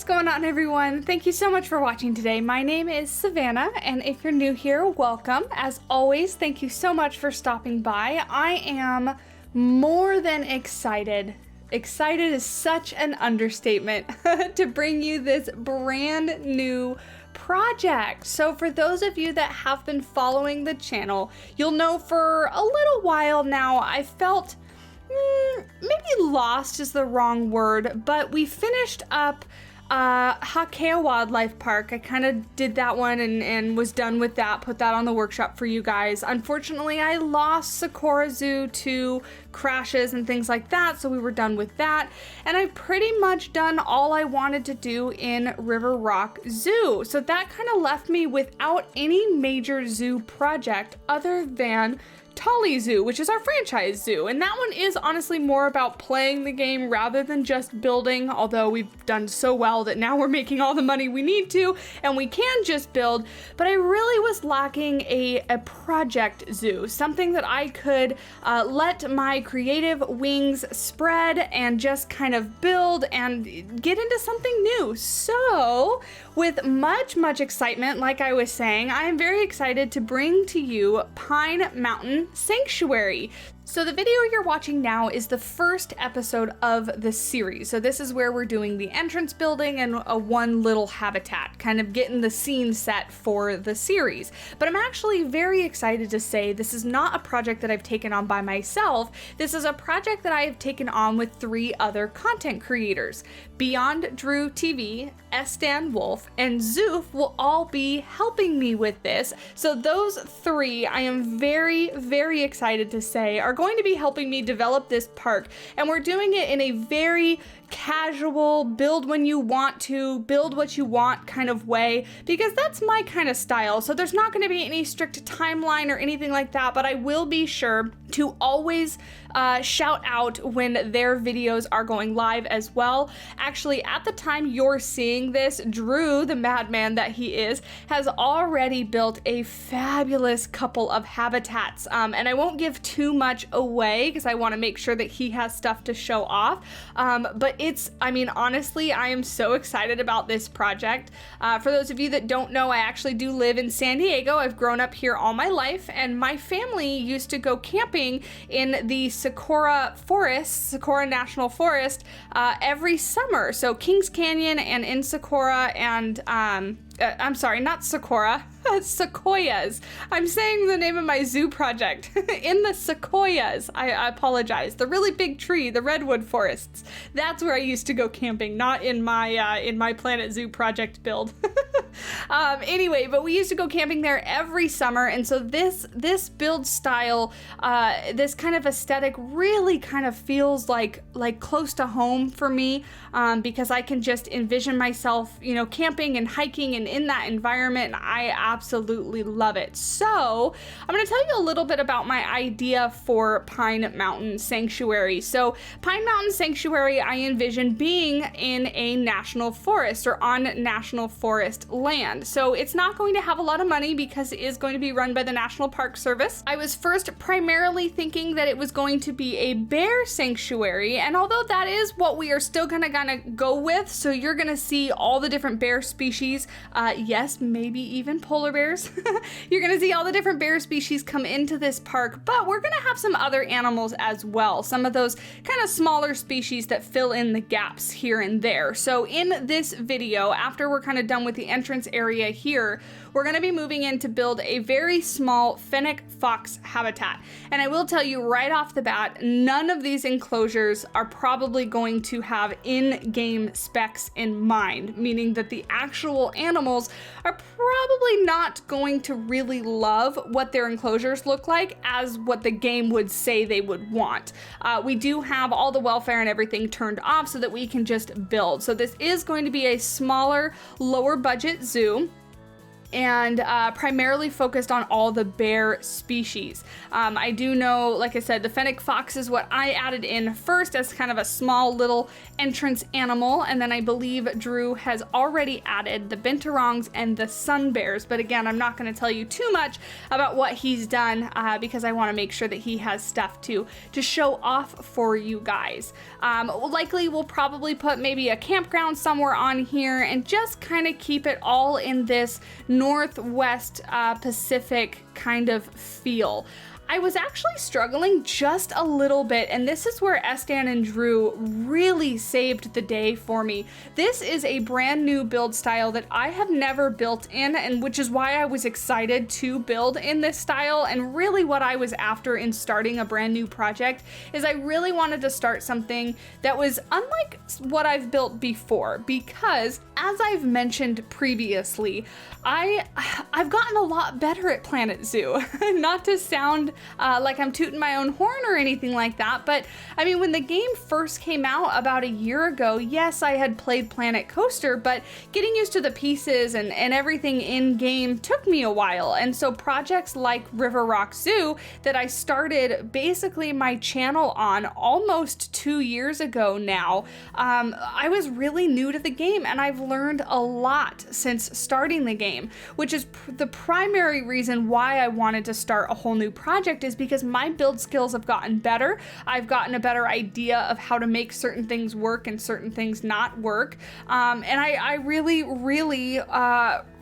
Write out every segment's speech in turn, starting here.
going on, everyone? Thank you so much for watching today. My name is Savannah, and if you're new here, welcome. As always, thank you so much for stopping by. I am more than excited. Excited is such an understatement to bring you this brand new project. So for those of you that have been following the channel, you'll know for a little while now I felt maybe lost is the wrong word, but we finished up Hakea Wildlife Park. I kind of did that one and was done with that, put that on the workshop for you guys. Unfortunately, I lost Socorro Zoo to crashes and things like that, so we were done with that. And I've pretty much done all I wanted to do in River Rock Zoo. So that kind of left me without any major zoo project other than Tolly Zoo, which is our franchise zoo. And that one is honestly more about playing the game rather than just building, although we've done so well that now we're making all the money we need to and we can just build. But I really was lacking a project zoo, something that I could let my creative wings spread and just kind of build and get into something new. So with much excitement, like I was saying, I am very excited to bring to you Pine Mountain Sanctuary. So the video you're watching now is the first episode of the series. So this is where we're doing the entrance building and a one little habitat, kind of getting the scene set for the series. But I'm actually very excited to say this is not a project that I've taken on by myself. This is a project that I have taken on with 3 other content creators. Beyond Drew TV, Estan Wolf, and Zoof will all be helping me with this. So those 3 I am very excited to say are going to be helping me develop this park, and we're doing it in a very casual, build when you want to, build what you want kind of way, because that's my kind of style. So there's not going to be any strict timeline or anything like that, but I will be sure to always shout out when their videos are going live as well. Actually, at the time you're seeing this, Drew, the madman that he is, has already built a fabulous couple of habitats. And I won't give too much away because I want to make sure that he has stuff to show off. But honestly, I am so excited about this project. For those of you that don't know, I actually do live in San Diego. I've grown up here all my life, and my family used to go camping in the Socorro National Forest every summer. So Kings Canyon and in Socorro and I'm sorry, not Socorro, sequoias. I'm saying the name of my zoo project. In the sequoias, I apologize. The really big tree, the redwood forests. That's where I used to go camping, not in my Planet Zoo project build. Anyway, but we used to go camping there every summer, and so this build style, this kind of aesthetic really kind of feels like close to home for me, because I can just envision myself, camping and hiking and in that environment, and I absolutely love it. So I'm going to tell you a little bit about my idea for Pine Mountain Sanctuary. So Pine Mountain Sanctuary, I envision being in a national forest or on national forest land. So it's not going to have a lot of money because it is going to be run by the National Park Service. I was first primarily thinking that it was going to be a bear sanctuary, and although that is what we are still gonna go with, so you're gonna see all the different bear species, yes, maybe even polar bears. You're gonna see all the different bear species come into this park, but we're gonna have some other animals as well. Some of those kind of smaller species that fill in the gaps here and there. So in this video, after we're kind of done with the entrance area here, we're gonna be moving in to build a very small Fennec Fox Habitat. And I will tell you right off the bat, none of these enclosures are probably going to have in-game specs in mind, meaning that the actual animals are probably not going to really love what their enclosures look like as what the game would say they would want. We do have all the welfare and everything turned off so that we can just build. So this is going to be a smaller, lower budget zoo. and primarily focused on all the bear species. I do know, like I said, the Fennec Fox is what I added in first as kind of a small little entrance animal, and then I believe Drew has already added the binturongs and the sun bears, but again, I'm not going to tell you too much about what he's done because I want to make sure that he has stuff to show off for you guys. Likely we'll probably put maybe a campground somewhere on here and just kind of keep it all in this Northwest Pacific kind of feel. I was actually struggling just a little bit, and this is where Estan and Drew really saved the day for me. This is a brand new build style that I have never built in, and which is why I was excited to build in this style, and really what I was after in starting a brand new project is I really wanted to start something that was unlike what I've built before, because as I've mentioned previously, I've gotten a lot better at Planet Zoo. Not to sound like I'm tooting my own horn or anything like that, but I mean, when the game first came out about a year ago, yes, I had played Planet Coaster, but getting used to the pieces and everything in game took me a while. And so projects like River Rock Zoo that I started basically my channel on almost 2 years ago now, I was really new to the game, and I've learned a lot since starting the game, which is the primary reason why I wanted to start a whole new project, is because my build skills have gotten better. I've gotten a better idea of how to make certain things work and certain things not work. And I really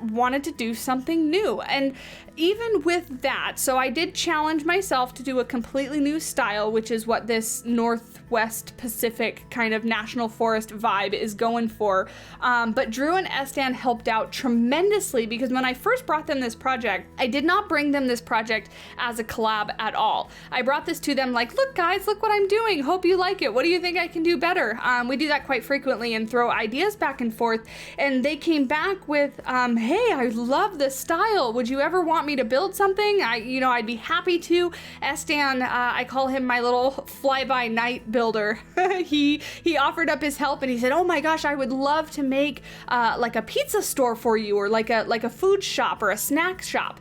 wanted to do something new. And even with that, so I did challenge myself to do a completely new style, which is what this Northwest Pacific kind of national forest vibe is going for. But Drew and Estan helped out tremendously, because when I first brought them this project, I did not bring them this project as a collab at all. I brought this to them like, look guys, look what I'm doing. Hope you like it. What do you think I can do better? We do that quite frequently and throw ideas back and forth. And they came back with, hey, I love this style. Would you ever want me to build something? I'd be happy to. Estan, I call him my little fly-by-night builder. He offered up his help, and he said, oh my gosh, I would love to make like a pizza store for you, or like a food shop or a snack shop.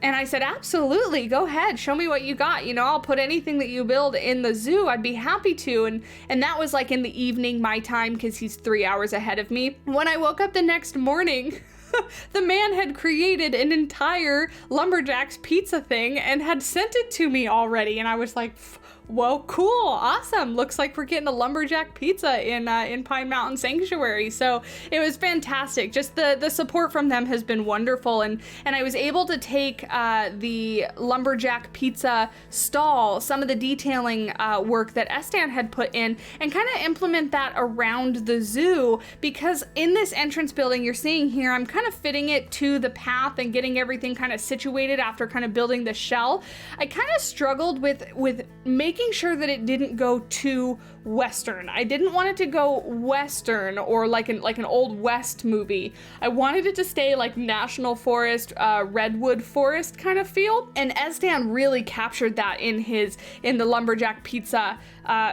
And I said, absolutely, go ahead, show me what you got. I'll put anything that you build in the zoo. I'd be happy to. And that was like in the evening, my time, because he's 3 hours ahead of me. When I woke up the next morning, the man had created an entire Lumberjack's pizza thing and had sent it to me already. And I was like, whoa, cool, awesome. Looks like we're getting a lumberjack pizza in Pine Mountain Sanctuary. So it was fantastic. Just the support from them has been wonderful. And I was able to take the lumberjack pizza stall, some of the detailing work that Estan had put in, and kind of implement that around the zoo, because in this entrance building you're seeing here, I'm kind of fitting it to the path and getting everything kind of situated after kind of building the shell. I kind of struggled with making sure that it didn't go too Western. I didn't want it to go Western or like an old West movie. I wanted it to stay like National Forest, Redwood Forest kind of feel. And Estan really captured that in the lumberjack pizza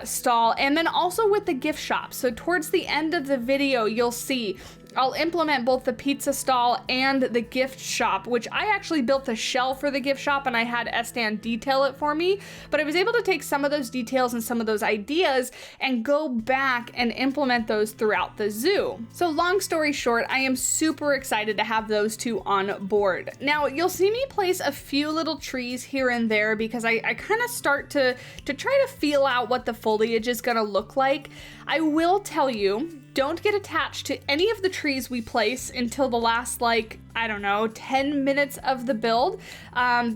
stall, and then also with the gift shop. So towards the end of the video, you'll see I'll implement both the pizza stall and the gift shop, which I actually built the shell for the gift shop and I had Estan detail it for me, but I was able to take some of those details and some of those ideas and go back and implement those throughout the zoo. So long story short, I am super excited to have those two on board. Now you'll see me place a few little trees here and there because I kind of start to try to feel out what the foliage is gonna look like. I will tell you, don't get attached to any of the trees we place until the last, 10 minutes of the build,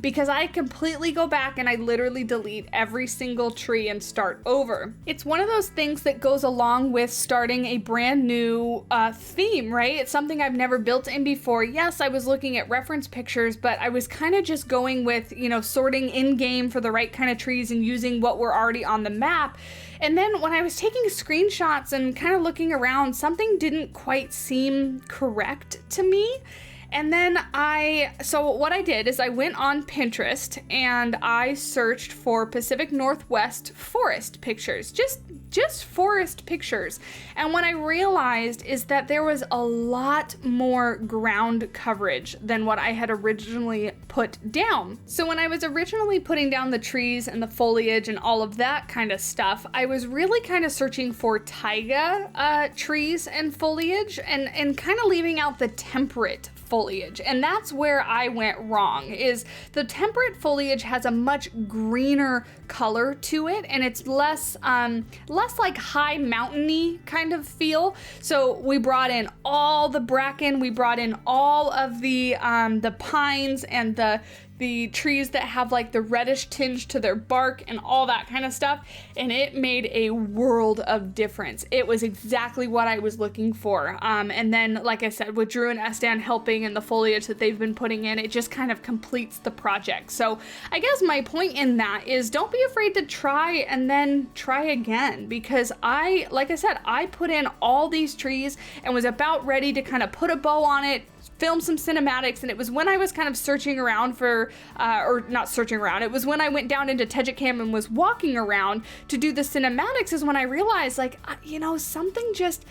because I completely go back and I literally delete every single tree and start over. It's one of those things that goes along with starting a brand new theme, right? It's something I've never built in before. Yes, I was looking at reference pictures, but I was kind of just going with, sorting in-game for the right kind of trees and using what were already on the map. And then when I was taking screenshots and kind of looking around, something didn't quite seem correct to me. And then so what I did is I went on Pinterest and I searched for Pacific Northwest forest pictures, just forest pictures. And what I realized is that there was a lot more ground coverage than what I had originally put down. So when I was originally putting down the trees and the foliage and all of that kind of stuff, I was really kind of searching for taiga trees and foliage and kind of leaving out the temperate foliage. And that's where I went wrong, is the temperate foliage has a much greener color to it, and it's less like high mountainy kind of feel. So we brought in all the bracken, we brought in all of the pines and the trees that have like the reddish tinge to their bark and all that kind of stuff, and it made a world of difference. It was exactly what I was looking for. And then, like I said, with Drew and Estan helping and the foliage that they've been putting in, it just kind of completes the project. So I guess my point in that is don't be afraid to try and then try again, because like I said, I put in all these trees and was about ready to kind of put a bow on it, film some cinematics, and it was when I was kind of searching around for, or not searching around, it was when I went down into Tejikam and was walking around to do the cinematics is when I realized, like, something just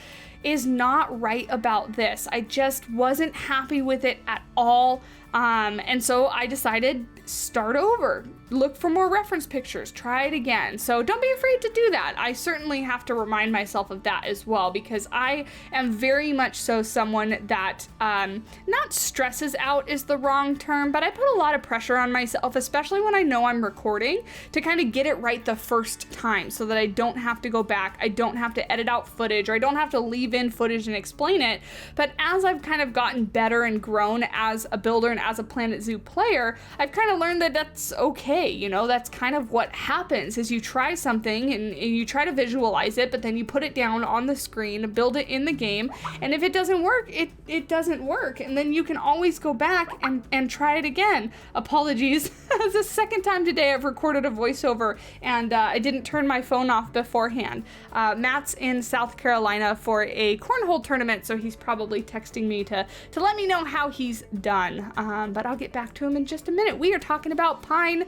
is not right about this. I just wasn't happy with it at all. And so I decided, start over, look for more reference pictures, try it again. So don't be afraid to do that. I certainly have to remind myself of that as well, because I am very much so someone that, not stresses out is the wrong term, but I put a lot of pressure on myself, especially when I know I'm recording, to kind of get it right the first time so that I don't have to go back, I don't have to edit out footage, or I don't have to leave in footage and explain it. But as I've kind of gotten better and grown as a builder and as a Planet Zoo player, I've kind of learned that that's okay. That's kind of what happens, is you try something and you try to visualize it, but then you put it down on the screen, build it in the game, and if it doesn't work, it doesn't work, and then you can always go back and try it again. Apologies. It's the second time today I've recorded a voiceover and I didn't turn my phone off beforehand. Matt's in South Carolina for a cornhole tournament, so he's probably texting me to let me know how he's done, but I'll get back to him in just a minute. We are talking about Pine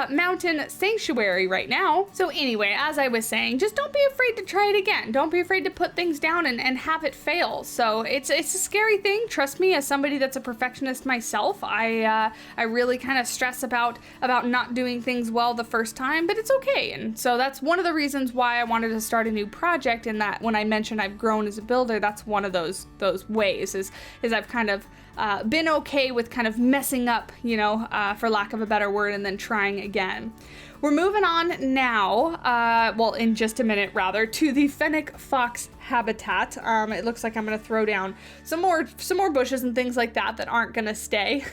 Mountain Sanctuary right now. So anyway, as I was saying, just don't be afraid to try it again. Don't be afraid to put things down and have it fail. So it's a scary thing. Trust me, as somebody that's a perfectionist myself, I really kind of stress about not doing things well the first time, but it's okay. And so that's one of the reasons why I wanted to start a new project, and that when I mentioned I've grown as a builder, that's one of those ways is I've kind of been okay with kind of messing up, for lack of a better word, and then trying again. We're moving on now, in just a minute rather, to the Fennec Fox Habitat. It looks like I'm going to throw down some more bushes and things like that aren't going to stay.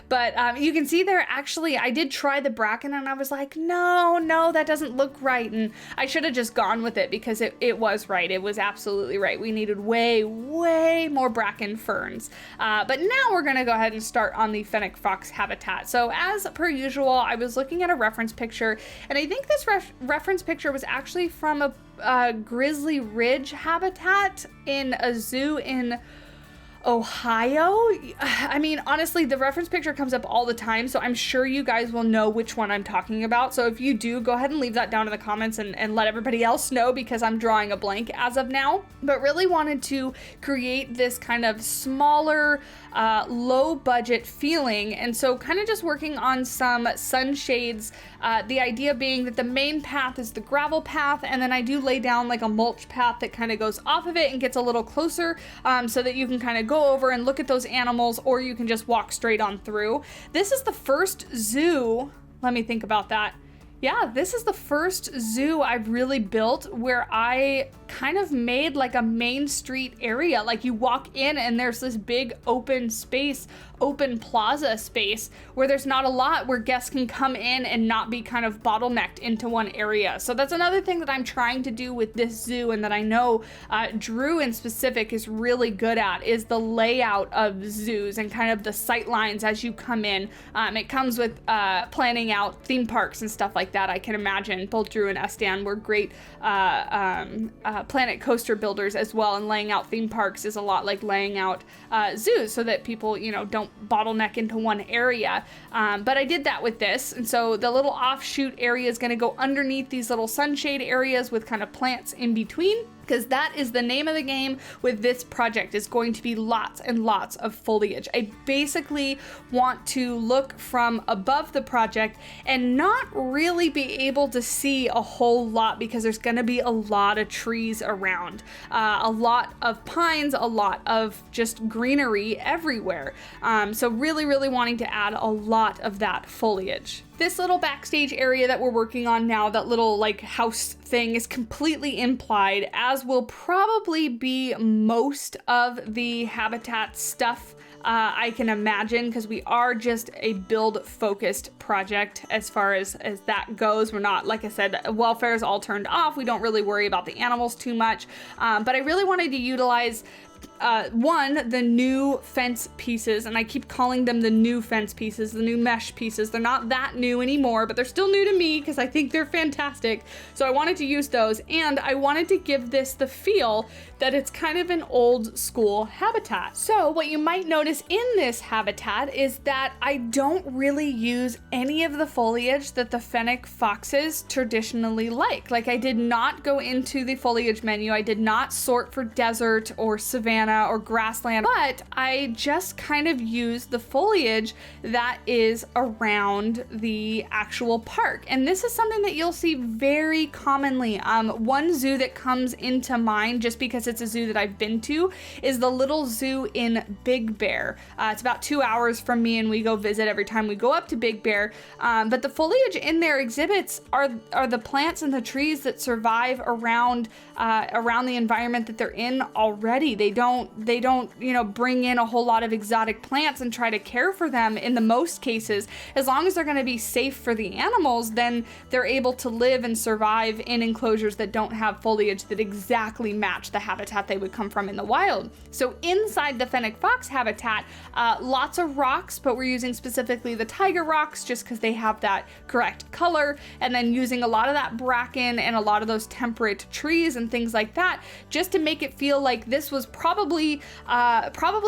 But you can see there, actually, I did try the bracken and I was like, no, that doesn't look right. And I should have just gone with it, because it was right. It was absolutely right. We needed way more bracken ferns. But now we're going to go ahead and start on the Fennec Fox Habitat. So as per usual, I was looking at a reference picture, and I think this reference picture was actually from a Grizzly Ridge habitat in a zoo in Ohio. I mean, honestly, the reference picture comes up all the time, so I'm sure you guys will know which one I'm talking about. So if you do, go ahead and leave that down in the comments and let everybody else know, because I'm drawing a blank as of now. But really wanted to create this kind of smaller, low budget feeling, and so kind of just working on some sunshades. The idea being that the main path is the gravel path, and then I do lay down like a mulch path that kind of goes off of it and gets a little closer, so that you can kind of go over and look at those animals, or you can just walk straight on through. This is the first zoo, let me think about that. Yeah, this is the first zoo I've really built where I kind of made like a main street area. Like you walk in and there's this big open space, open plaza space where there's not a lot, where guests can come in and not be kind of bottlenecked into one area. So that's another thing that I'm trying to do with this zoo, and that I know Drew in specific is really good at, is the layout of zoos and kind of the sight lines as you come in. It comes with planning out theme parks and stuff like like that, I can imagine both Drew and Estan were great planet coaster builders as well, and laying out theme parks is a lot like laying out zoos so that people, you know, don't bottleneck into one area. But I did that with this, and so the little offshoot area is going to go underneath these little sunshade areas with kind of plants in between, because that is the name of the game with this project, is going to be lots and lots of foliage. I basically want to look from above the project and not really be able to see a whole lot, because there's going to be a lot of trees around, a lot of pines, a lot of just greenery everywhere. So really wanting to add a lot of that foliage. This little backstage area that we're working on now, that little like house thing, is completely implied, as will probably be most of the habitat stuff, I can imagine, because we are just a build focused project as far as that goes. We're not, like I said, welfare is all turned off. We don't really worry about the animals too much, but I really wanted to utilize the new fence pieces, and I keep calling them the new fence pieces, the new mesh pieces. They're not that new anymore, but they're still new to me because I think they're fantastic. So I wanted to use those, and I wanted to give this the feel that it's kind of an old school habitat. So what you might notice in this habitat is that I don't really use any of the foliage that the Fennec foxes traditionally like. Like, I did not go into the foliage menu. I did not sort for desert or savanna or grassland, but I just kind of used the foliage that is around the actual park. And this is something that you'll see very commonly. One zoo that comes into mind, just because it's a zoo that I've been to, is the little zoo in Big Bear. It's about 2 hours from me, and we go visit every time we go up to Big Bear. But the foliage in their exhibits are the plants and the trees that survive around the environment that they're in already. They don't, you know, bring in a whole lot of exotic plants and try to care for them in the most cases. As long as they're going to be safe for the animals, then they're able to live and survive in enclosures that don't have foliage that exactly match the habitat they would come from in the wild. So inside the Fennec Fox Habitat, lots of rocks, but we're using specifically the tiger rocks just because they have that correct color, and then using a lot of that bracken and a lot of those temperate trees and things like that, just to make it feel like this was probably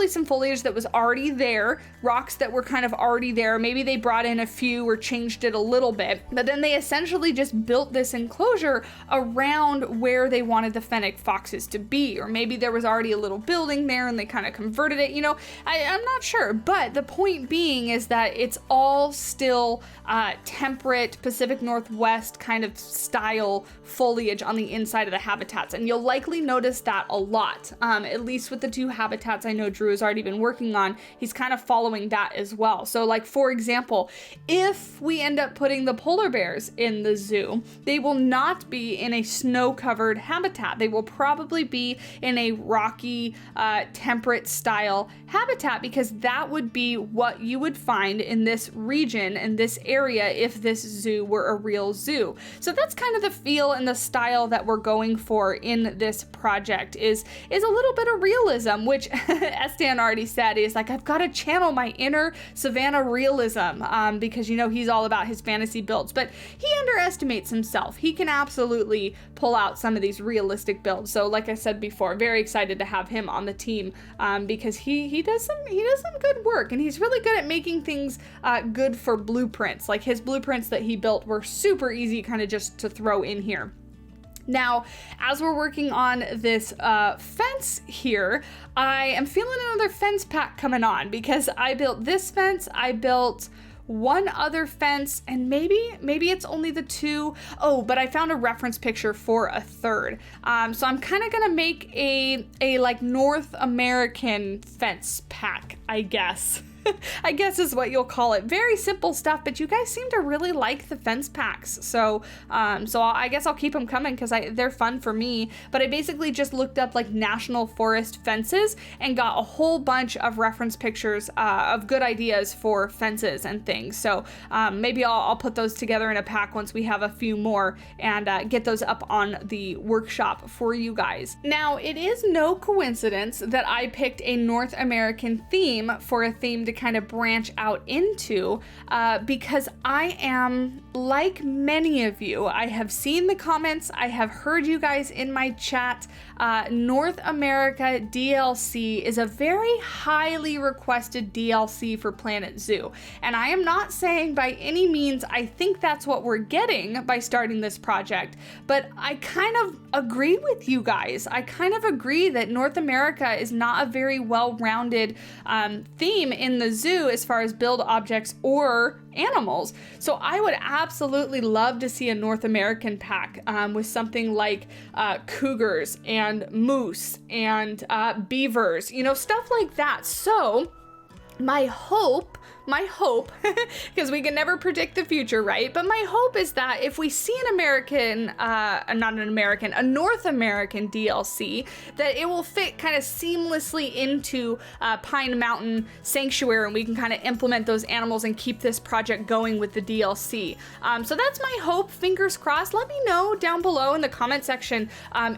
some foliage that was already there, rocks that were kind of already there. Maybe they brought in a few or changed it a little bit, but then they essentially just built this enclosure around where they wanted the Fennec foxes to be. Or maybe there was already a little building there and they kind of converted it, you know, I'm not sure. But the point being is that it's all still temperate Pacific Northwest kind of style foliage on the inside of the habitats, and you'll likely notice that a lot, at least with the two habitats I know Drew has already been working on. He's kind of following that as well. So, like, for example, if we end up putting the polar bears in the zoo, they will not be in a snow-covered habitat. They will probably be in a rocky, temperate style habitat, because that would be what you would find in this region, in this area, if this zoo were a real zoo. So that's kind of the feel and the style that we're going for in this project, is a little bit of realism, which Estan already said is like, I've got to channel my inner Savannah realism, because, you know, he's all about his fantasy builds, but he underestimates himself. He can absolutely pull out some of these realistic builds. So like I said before, very excited to have him on the team, because he does some good work, and he's really good at making things good for blueprints. Like, his blueprints that he built were super easy kind of just to throw in here. Now, as we're working on this fence here, I am feeling another fence pack coming on, because I built this fence, I built one other fence, and maybe it's only the two. Oh, but I found a reference picture for a third. So I'm kind of gonna make a like North American fence pack, I guess. I guess is what you'll call it. Very simple stuff, but you guys seem to really like the fence packs. So I guess I'll keep them coming, because they're fun for me. But I basically just looked up like national forest fences and got a whole bunch of reference pictures of good ideas for fences and things. So maybe I'll put those together in a pack once we have a few more, and get those up on the workshop for you guys. Now, it is no coincidence that I picked a North American theme for a theme to kind of branch out into, because I am, like many of you, I have seen the comments, I have heard you guys in my chat. North America DLC is a very highly requested DLC for Planet Zoo. And I am not saying by any means I think that's what we're getting by starting this project, but I kind of agree with you guys. I kind of agree that North America is not a very well-rounded theme in the zoo as far as build objects or animals. So I would absolutely love to see a North American pack with something like cougars and moose and beavers, you know, stuff like that. So my hope, because we can never predict the future, right? But my hope is that if we see a North American DLC, that it will fit kind of seamlessly into Pine Mountain Sanctuary, and we can kind of implement those animals and keep this project going with the DLC. So that's my hope, fingers crossed. Let me know down below in the comment section,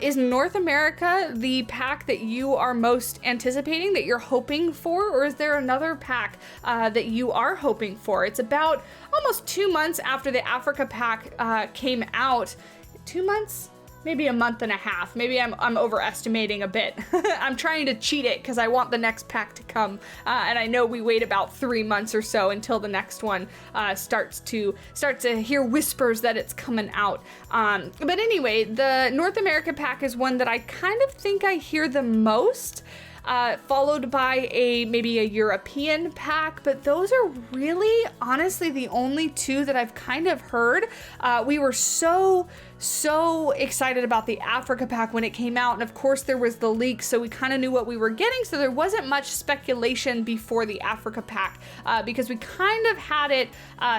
is North America the pack that you are most anticipating, that you're hoping for, or is there another pack that you are hoping for? It's about almost 2 months after the Africa pack came out. 2 months? Maybe a month and a half. Maybe I'm overestimating a bit. I'm trying to cheat it because I want the next pack to come. And I know we wait about 3 months or so until the next one starts to hear whispers that it's coming out. But anyway, the North America pack is one that I kind of think I hear the most. Followed by maybe a European pack, but those are really, honestly, the only two that I've kind of heard. We were so excited about the Africa pack when it came out, and of course there was the leak, so we kind of knew what we were getting, so there wasn't much speculation before the Africa pack, because we kind of had it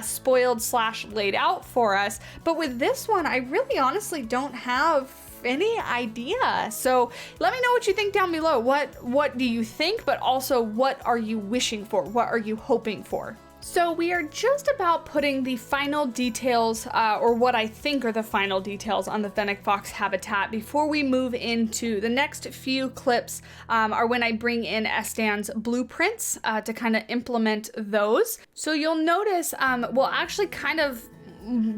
spoiled / laid out for us. But with this one, I really honestly don't have any idea. So let me know what you think down below. What do you think, but also what are you wishing for? What are you hoping for? So we are just about putting the final details, or what I think are the final details on the Fennec Fox Habitat before we move into the next few clips, are when I bring in Estan's blueprints to kind of implement those. So you'll notice, we'll actually kind of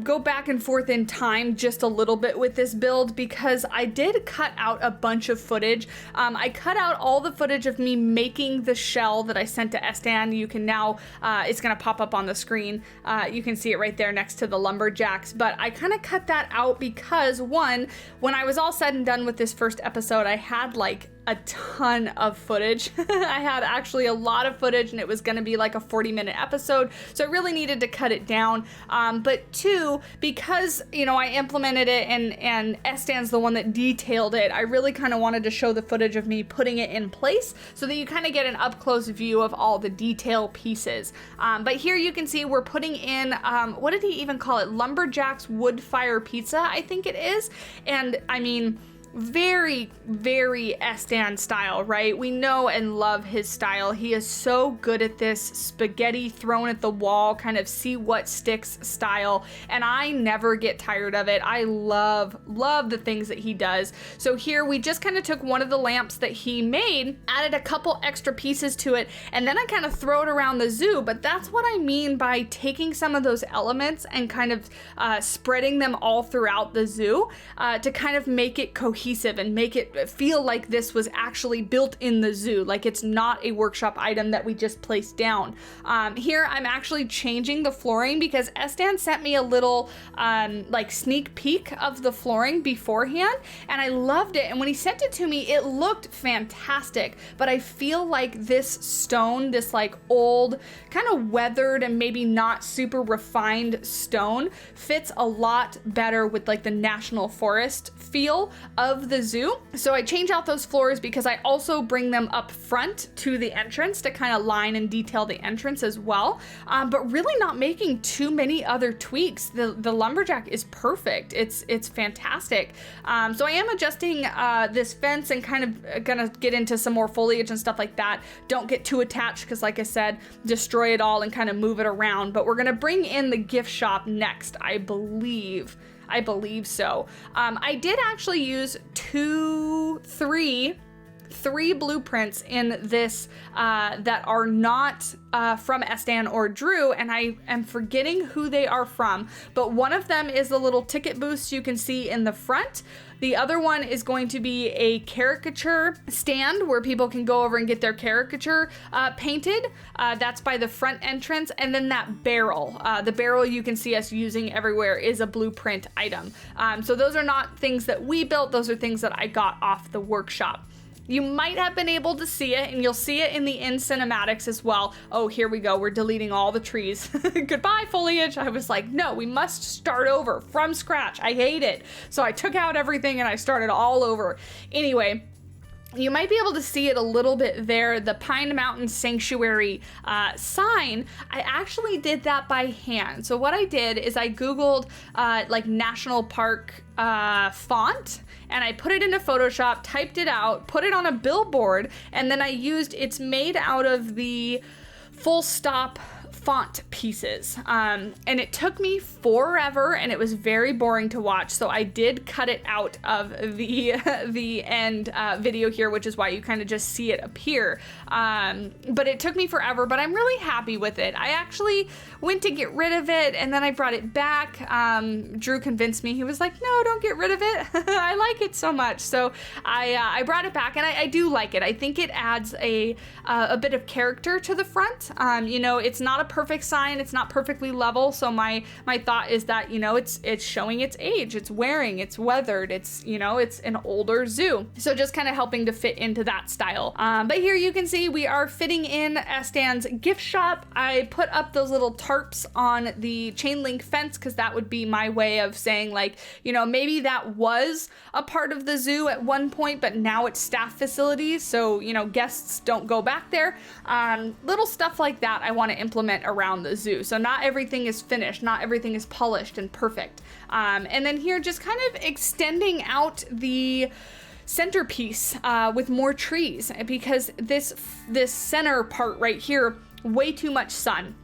go back and forth in time just a little bit with this build because I did cut out a bunch of footage. I cut out all the footage of me making the shell that I sent to Estan. You can now, it's gonna pop up on the screen. You can see it right there next to the lumberjacks, but I kind of cut that out because one, when I was all said and done with this first episode, I had like a ton of footage. I had actually a lot of footage and it was gonna be like a 40-minute episode, so I really needed to cut it down. But two, because, you know, I implemented it and Estan's the one that detailed it, I really kind of wanted to show the footage of me putting it in place so that you kind of get an up-close view of all the detail pieces. But here you can see we're putting in, what did he even call it? Lumberjack's wood fire pizza, I think it is. And I mean, very, very Estan style, right? We know and love his style. He is so good at this spaghetti thrown at the wall, kind of see what sticks style, and I never get tired of it. I love the things that he does. So here we just kind of took one of the lamps that he made, added a couple extra pieces to it, and then I kind of throw it around the zoo. But that's what I mean by taking some of those elements and kind of spreading them all throughout the zoo to kind of make it cohesive and make it feel like this was actually built in the zoo, like it's not a workshop item that we just placed down. Here I'm actually changing the flooring because Estan sent me a little like sneak peek of the flooring beforehand, and I loved it, and when he sent it to me it looked fantastic, but I feel like this stone, this like old kind of weathered and maybe not super refined stone, fits a lot better with like the national forest feel of the zoo. So I change out those floors because I also bring them up front to the entrance to kind of line and detail the entrance as well, but really not making too many other tweaks. The lumberjack is perfect. It's fantastic. So I am adjusting this fence and kind of gonna get into some more foliage and stuff like that. Don't get too attached because, like I said, destroy it all and kind of move it around. But we're gonna bring in the gift shop next, I believe so. I did actually use three 3 blueprints in this that are not from Estan or Drew, and I am forgetting who they are from, but one of them is the little ticket booths you can see in the front. The other one is going to be a caricature stand where people can go over and get their caricature painted. That's by the front entrance. And then that barrel, the barrel you can see us using everywhere, is a blueprint item. So those are not things that we built. Those are things that I got off the workshop. You might have been able to see it, and you'll see it in the end cinematics as well. Oh, here we go. We're deleting all the trees. Goodbye, foliage. I was like, no, we must start over from scratch. I hate it. So I took out everything and I started all over. Anyway, you might be able to see it a little bit there, the Pine Mountain Sanctuary sign. I actually did that by hand. So what I did is I Googled like national park font, and I put it into Photoshop, typed it out, put it on a billboard, and then I used, it's made out of the full stop font pieces, and it took me forever, and it was very boring to watch, so I did cut it out of the end video here, which is why you kind of just see it appear, but it took me forever, but I'm really happy with it. I actually went to get rid of it, and then I brought it back. Drew convinced me. He was like, no, don't get rid of it. I like it so much, so I brought it back, and I do like it. I think it adds a bit of character to the front. You know, it's not a perfect sign, it's not perfectly level, so my thought is that, you know, it's showing its age, it's wearing, it's weathered, it's, you know, it's an older zoo, so just kind of helping to fit into that style. But here you can see we are fitting in Estan's gift shop. I put up those little tarps on the chain link fence because that would be my way of saying, like, you know, maybe that was a part of the zoo at one point, but now it's staff facilities, so, you know, guests don't go back there. Little stuff like that I want to implement around the zoo. So not everything is finished, not everything is polished and perfect. And then here, just kind of extending out the centerpiece with more trees, because this center part right here, way too much sun.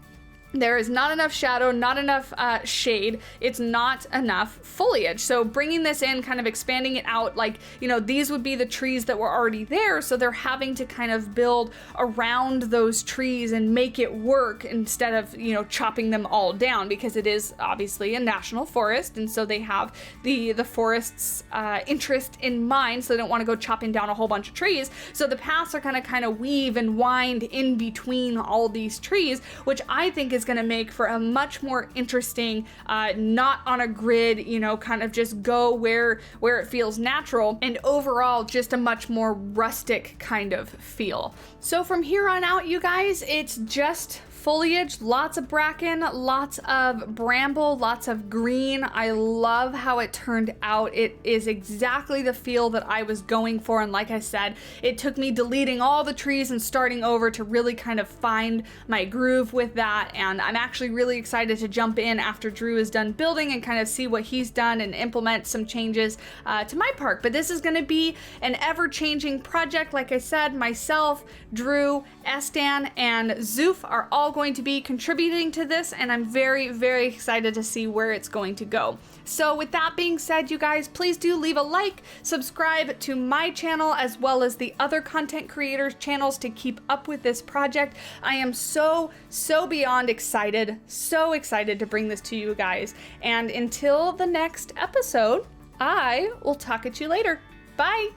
There is not enough shadow, not enough shade. It's not enough foliage. So bringing this in, kind of expanding it out, like, you know, these would be the trees that were already there. So they're having to kind of build around those trees and make it work instead of, you know, chopping them all down, because it is obviously a national forest. And so they have the forest's interest in mind. So they don't want to go chopping down a whole bunch of trees. So the paths are going to kind of weave and wind in between all these trees, which I think is going to make for a much more interesting, not on a grid, you know, kind of just go where it feels natural, and overall just a much more rustic kind of feel. So from here on out, you guys, it's just foliage, lots of bracken, lots of bramble, lots of green. I love how it turned out. It is exactly the feel that I was going for, and like I said, it took me deleting all the trees and starting over to really kind of find my groove with that, and I'm actually really excited to jump in after Drew is done building and kind of see what he's done and implement some changes to my park. But this is going to be an ever-changing project. Like I said, myself, Drew, Estan, and Zoof are all going to be contributing to this, and I'm very, very excited to see where it's going to go. So with that being said, you guys, please do leave a like, subscribe to my channel as well as the other content creators' channels to keep up with this project. I am so beyond excited, so excited to bring this to you guys. And until the next episode, I will talk at you later. Bye!